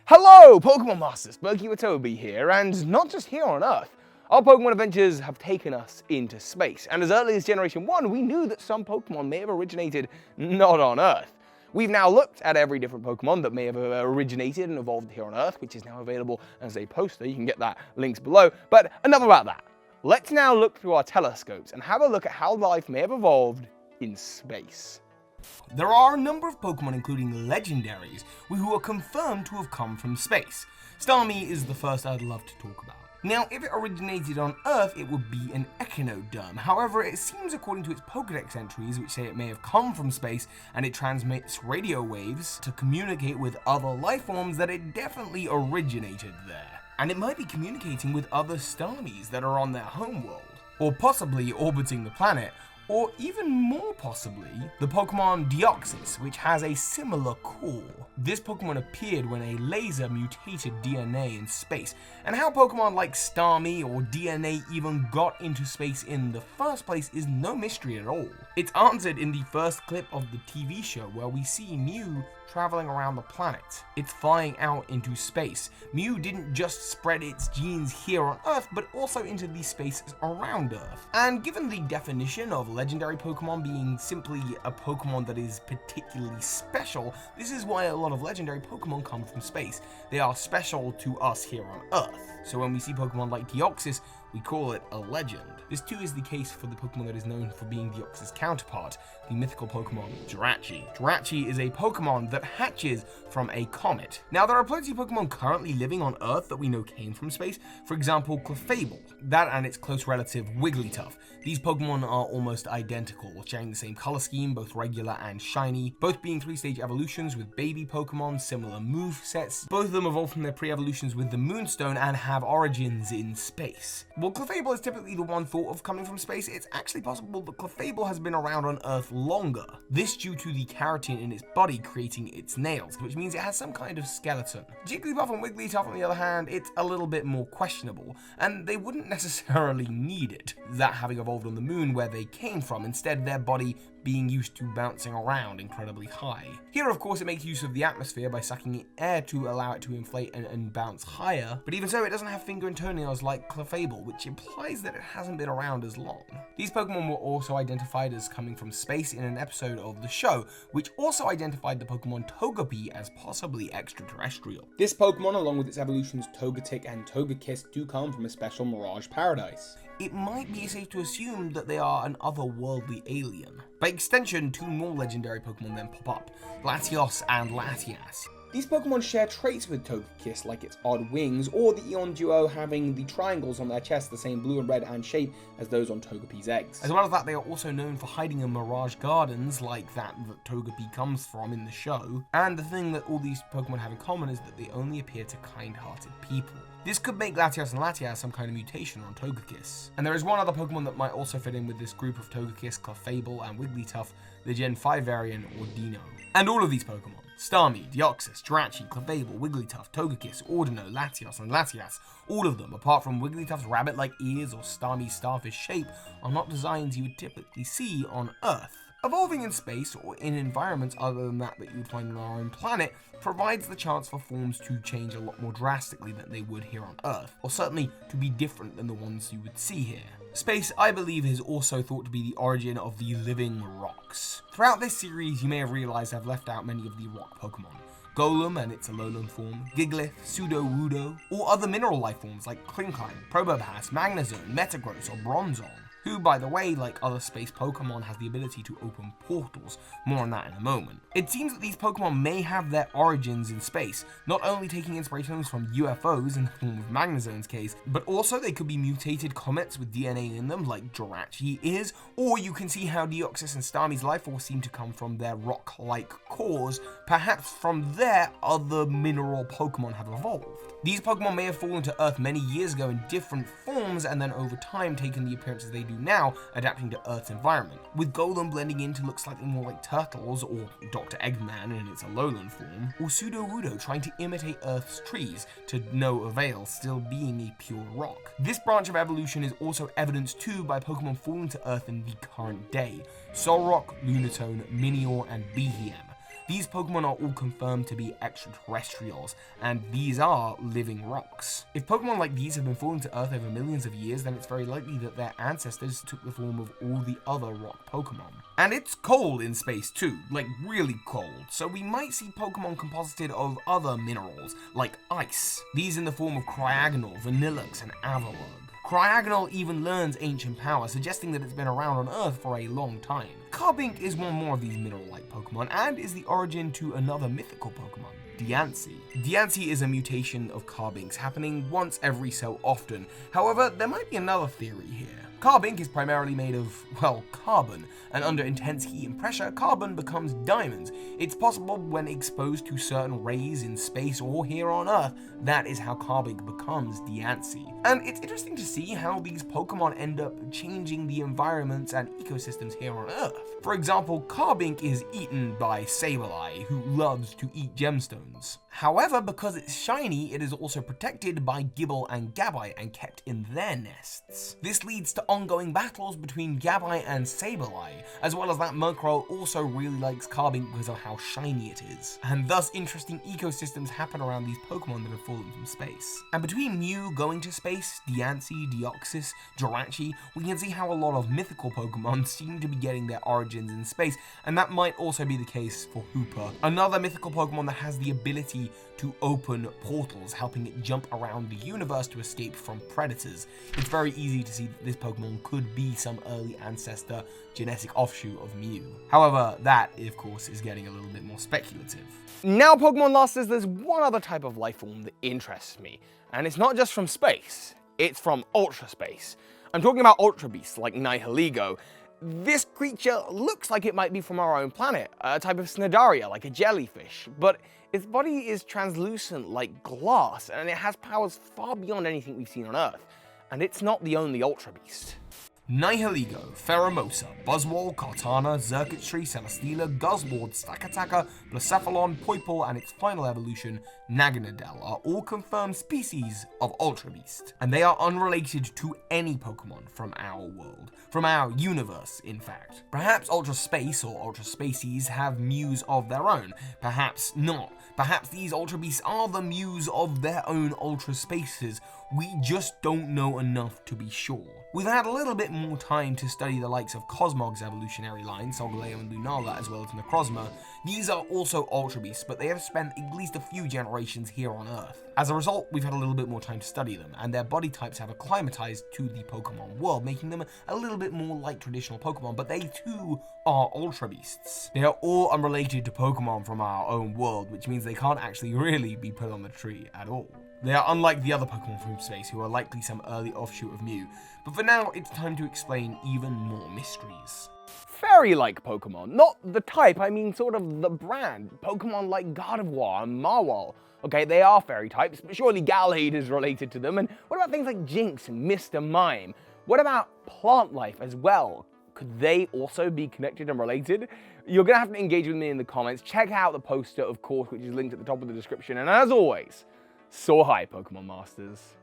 Hello, Pokemon Masters, Toby here, and not just here on Earth. Our Pokemon adventures have taken us into space, and as early as Generation 1, we knew that some Pokemon may have originated not on Earth. We've now looked at every different Pokemon that may have originated and evolved here on Earth, which is now available as a poster. You can get that links below, but enough about that. Let's now look through our telescopes and have a look at how life may have evolved in space. There are a number of Pokemon, including legendaries, who are confirmed to have come from space. Starmie is the first I'd love to talk about. Now, if it originated on Earth, it would be an Echinoderm. However, it seems according to its Pokedex entries, which say it may have come from space and it transmits radio waves to communicate with other life forms, that it definitely originated there. And it might be communicating with other Starmies that are on their homeworld, or possibly orbiting the planet, or even more possibly, the Pokemon Deoxys, which has a similar core. This Pokemon appeared when a laser mutated DNA in space, and how Pokemon like Starmie or DNA even got into space in the first place is no mystery at all. It's answered in the first clip of the TV show, where we see Mew traveling around the planet. It's flying out into space. Mew didn't just spread its genes here on Earth, but also into the spaces around Earth. And given the definition of legendary Pokemon being simply a Pokemon that is particularly special, this is why a lot of legendary Pokemon come from space. They are special to us here on Earth. So when we see Pokemon like Deoxys, we call it a legend. This too is the case for the Pokemon that is known for being Deoxys' counterpart, the mythical Pokemon Jirachi. Jirachi is a Pokemon that hatches from a comet. Now, there are plenty of Pokemon currently living on Earth that we know came from space. For example, Clefable, that and its close relative Wigglytuff. These Pokemon are almost identical, sharing the same color scheme, both regular and shiny, both being 3-stage evolutions with baby Pokemon, similar move sets. Both of them evolved from their pre-evolutions with the Moonstone and have origins in space. While Clefable is typically the one thought of coming from space, it's actually possible that Clefable has been around on Earth longer. This due to the keratin in its body creating its nails, which means it has some kind of skeleton. Jigglypuff and Wigglytuff, on the other hand, it's a little bit more questionable, and they wouldn't necessarily need it, that having evolved on the moon where they came from, instead their body being used to bouncing around incredibly high. Here, of course, it makes use of the atmosphere by sucking in air to allow it to inflate and bounce higher, but even so, it doesn't have finger and toenails like Clefable, which implies that it hasn't been around as long. These Pokemon were also identified as coming from space in an episode of the show, which also identified the Pokemon Togepi as possibly extraterrestrial. This Pokemon, along with its evolutions Togetic and Togekiss, do come from a special Mirage Paradise. It might be safe to assume that they are an otherworldly alien. By extension, two more legendary Pokemon then pop up, Latios and Latias. These Pokemon share traits with Togekiss, like its odd wings, or the Eon duo having the triangles on their chest the same blue and red and shape as those on Togepi's eggs. As well as that, they are also known for hiding in Mirage Gardens, like that Togepi comes from in the show. And the thing that all these Pokemon have in common is that they only appear to kind-hearted people. This could make Latios and Latias some kind of mutation on Togekiss. And there is one other Pokemon that might also fit in with this group of Togekiss, Clefable, and Wigglytuff, the Gen 5 variant, Ordino. And all of these Pokemon, Starmie, Deoxys, Jirachi, Clefable, Wigglytuff, Togekiss, Ordino, Latios, and Latias, all of them, apart from Wigglytuff's rabbit-like ears or Starmie's starfish shape, are not designs you would typically see on Earth. Evolving in space, or in environments other than that you would find on our own planet, provides the chance for forms to change a lot more drastically than they would here on Earth, or certainly to be different than the ones you would see here. Space, I believe, is also thought to be the origin of the living rocks. Throughout this series, you may have realized I've left out many of the rock Pokemon. Golem and its Alolan form, Gigalith, Sudowoodo, or other mineral life forms like Klinkline, Probopass, Magnezone, Metagross, or Bronzong, who, by the way, like other space Pokemon, has the ability to open portals. More on that in a moment. It seems that these Pokemon may have their origins in space, not only taking inspirations from UFOs in the form of Magnezone's case, but also they could be mutated comets with DNA in them, like Jirachi is, or you can see how Deoxys and Starmie's life force seem to come from their rock-like cores. Perhaps from there, other mineral Pokemon have evolved. These Pokemon may have fallen to Earth many years ago in different forms, and then over time taken the appearances they do now, adapting to Earth's environment, with Golem blending in to look slightly more like turtles, or Dr. Eggman in its Alolan form, or Sudowoodo trying to imitate Earth's trees, to no avail, still being a pure rock. This branch of evolution is also evidenced too by Pokemon falling to Earth in the current day, Solrock, Lunatone, Minior, and Behem. These Pokemon are all confirmed to be extraterrestrials, and these are living rocks. If Pokemon like these have been falling to Earth over millions of years, then it's very likely that their ancestors took the form of all the other rock Pokemon. And it's cold in space too, like really cold, so we might see Pokemon composited of other minerals, like ice. These in the form of Cryogonal, Vanillux, and Avalugg. Cryogonal even learns ancient power, suggesting that it's been around on Earth for a long time. Carbink is one more of these mineral-like Pokemon, and is the origin to another mythical Pokemon, Diancie. Diancie is a mutation of Carbink's, happening once every so often. However, there might be another theory here. Carbink is primarily made of, well, carbon, and under intense heat and pressure, carbon becomes diamonds. It's possible when exposed to certain rays in space or here on Earth, that is how Carbink becomes Diancie. And it's interesting to see how these Pokemon end up changing the environments and ecosystems here on Earth. For example, Carbink is eaten by Sableye, who loves to eat gemstones. However, because it's shiny, it is also protected by Gible and Gabite and kept in their nests. This leads to ongoing battles between Gabite and Sableye, as well as that Murkrow also really likes Carbink because of how shiny it is. And thus interesting ecosystems happen around these Pokemon that have fallen from space. And between Mew going to space, Diancie, Deoxys, Jirachi, we can see how a lot of mythical Pokemon seem to be getting their origins in space, and that might also be the case for Hooper, another mythical Pokemon that has the ability to open portals, helping it jump around the universe to escape from predators. It's very easy to see that this Pokemon could be some early ancestor, genetic offshoot of Mew. However, that, of course, is getting a little bit more speculative. Now, Pokemon Larz says there's one other type of life form that interests me, and it's not just from space, it's from ultra space. I'm talking about ultra beasts like Nihilego. This creature looks like it might be from our own planet, a type of Cnidaria, like a jellyfish, but its body is translucent like glass, and it has powers far beyond anything we've seen on Earth. And it's not the only Ultra Beast. Nihilego, Pheromosa, Buzzwole, Kartana, Xurkitree, Celesteela, Guzzlord, Stakataka, Blacephalon, Poipole, and its final evolution, Naganadel, are all confirmed species of Ultra Beast. And they are unrelated to any Pokemon from our world, from our universe, in fact. Perhaps Ultra Space or Ultra Species have Mews of their own, perhaps not. Perhaps these Ultra Beasts are the Mews of their own Ultra Spaces. We just don't know enough to be sure. We've had a little bit more time to study the likes of Cosmog's evolutionary line, Solgaleo and Lunala, as well as Necrozma. These are also Ultra Beasts, but they have spent at least a few generations here on Earth. As a result, we've had a little bit more time to study them, and their body types have acclimatized to the Pokemon world, making them a little bit more like traditional Pokemon, but they too are Ultra Beasts. They are all unrelated to Pokemon from our own world, which means they can't actually really be put on the tree at all. They are unlike the other Pokemon from space, who are likely some early offshoot of Mew, but for now, it's time to explain even more mysteries. Fairy-like Pokemon, not the type, I mean sort of the brand. Pokemon like Gardevoir and Marwol. Okay, they are fairy types, but surely Galahad is related to them, and what about things like Jinx and Mr. Mime? What about plant life as well? Could they also be connected and related? You're gonna have to engage with me in the comments. Check out the poster, of course, which is linked at the top of the description, and as always, soar high, Pokemon Masters.